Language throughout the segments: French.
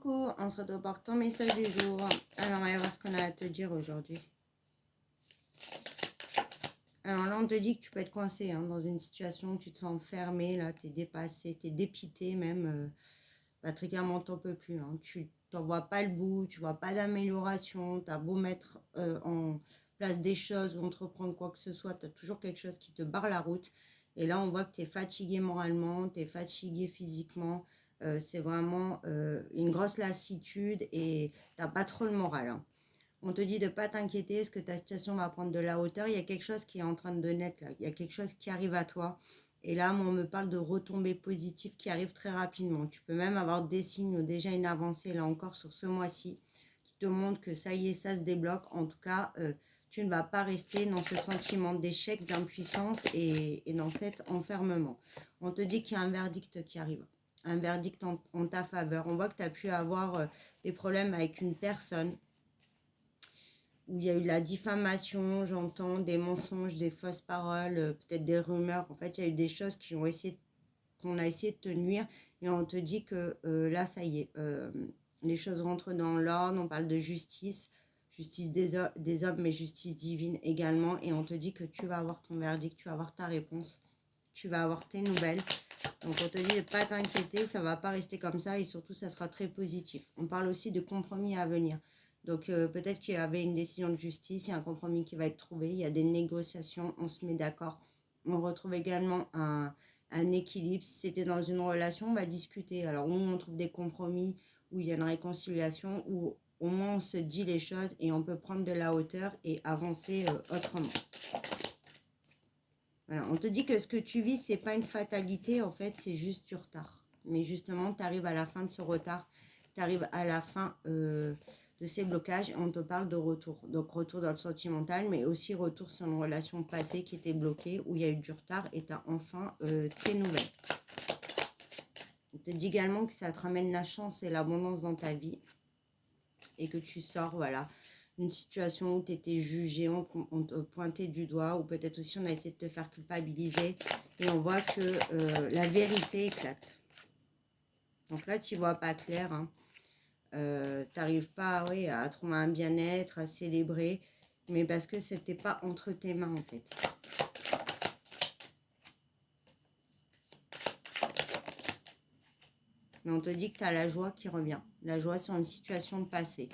coucou, on se retrouve pour ton message du jour. Alors, on va voir ce qu'on a à te dire aujourd'hui. Alors là, on te dit que tu peux être coincé dans une situation où tu te sens enfermé, là, tu es dépassé, tu es dépité même. Très clairement, tu n'en peux plus. Tu n'en vois pas le bout, tu vois pas d'amélioration. Tu as beau mettre en place des choses ou entreprendre quoi que ce soit, tu as toujours quelque chose qui te barre la route. Et là, on voit que tu es fatigué moralement, tu es fatigué physiquement. C'est vraiment une grosse lassitude et tu n'as pas trop le moral. On te dit de ne pas t'inquiéter, parce que ta situation va prendre de la hauteur. Il y a quelque chose qui est en train de naître là. Il y a quelque chose qui arrive à toi. Et là, on me parle de retombées positives qui arrivent très rapidement. Tu peux même avoir des signes ou déjà une avancée là encore sur ce mois-ci qui te montrent que ça y est, ça se débloque. En tout cas, tu ne vas pas rester dans ce sentiment d'échec, d'impuissance et dans cet enfermement. On te dit qu'il y a un verdict qui arrive. Un verdict en ta faveur. On voit que tu as pu avoir des problèmes avec une personne où il y a eu la diffamation, j'entends des mensonges, des fausses paroles, peut-être des rumeurs. En fait, il y a eu des choses qu'on a essayé de te nuire et on te dit que là, ça y est, les choses rentrent dans l'ordre. On parle de justice, justice des hommes, mais justice divine également. Et on te dit que tu vas avoir ton verdict, tu vas avoir ta réponse, tu vas avoir tes nouvelles. Donc, on te dit de ne pas t'inquiéter, ça ne va pas rester comme ça et surtout, ça sera très positif. On parle aussi de compromis à venir. Donc, peut-être qu'il y avait une décision de justice, il y a un compromis qui va être trouvé, il y a des négociations, on se met d'accord. On retrouve également un équilibre. Si c'était dans une relation, on va discuter. Alors, où on trouve des compromis, où il y a une réconciliation, où au moins on se dit les choses et on peut prendre de la hauteur et avancer autrement. Voilà, on te dit que ce que tu vis, c'est pas une fatalité, en fait, c'est juste du retard. Mais justement, tu arrives à la fin de ce retard, tu arrives à la fin de ces blocages et on te parle de retour. Donc, retour dans le sentimental, mais aussi retour sur une relation passée qui était bloquée, où il y a eu du retard et tu as enfin tes nouvelles. On te dit également que ça te ramène la chance et l'abondance dans ta vie et que tu sors, voilà, une situation où tu étais jugé, on te pointait du doigt, ou peut-être aussi on a essayé de te faire culpabiliser, et on voit que la vérité éclate. Donc là, tu vois pas clair, tu n'arrives pas à trouver un bien-être, à célébrer, mais parce que c'était pas entre tes mains en fait. Mais on te dit que tu as la joie qui revient, la joie sur une situation de passé.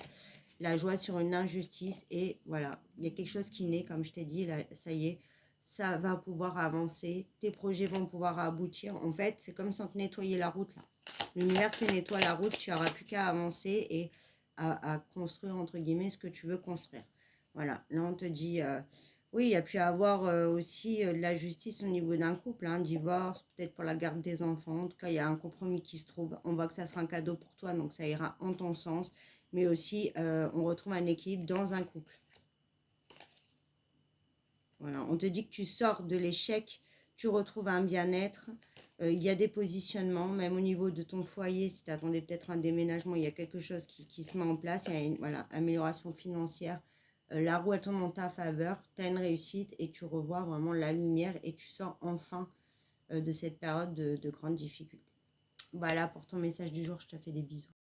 La joie sur une injustice et voilà, il y a quelque chose qui naît, comme je t'ai dit, là, ça y est, ça va pouvoir avancer, tes projets vont pouvoir aboutir. En fait, c'est comme si on te nettoyait la route là. L'univers te nettoie la route, tu n'auras plus qu'à avancer et à construire, entre guillemets, ce que tu veux construire. Voilà, là on te dit, oui, il y a pu avoir aussi de la justice au niveau d'un couple, un divorce, peut-être pour la garde des enfants. En tout cas, il y a un compromis qui se trouve. On voit que ça sera un cadeau pour toi, donc ça ira en ton sens. Mais aussi, on retrouve un équilibre dans un couple. Voilà, on te dit que tu sors de l'échec, tu retrouves un bien-être. Il y a des positionnements, même au niveau de ton foyer, si tu attendais peut-être un déménagement, il y a quelque chose qui se met en place. Il y a une amélioration financière. La roue, elle tourne en ta faveur, tu as une réussite et tu revois vraiment la lumière et tu sors enfin de cette période de grande difficulté. Voilà pour ton message du jour, je te fais des bisous.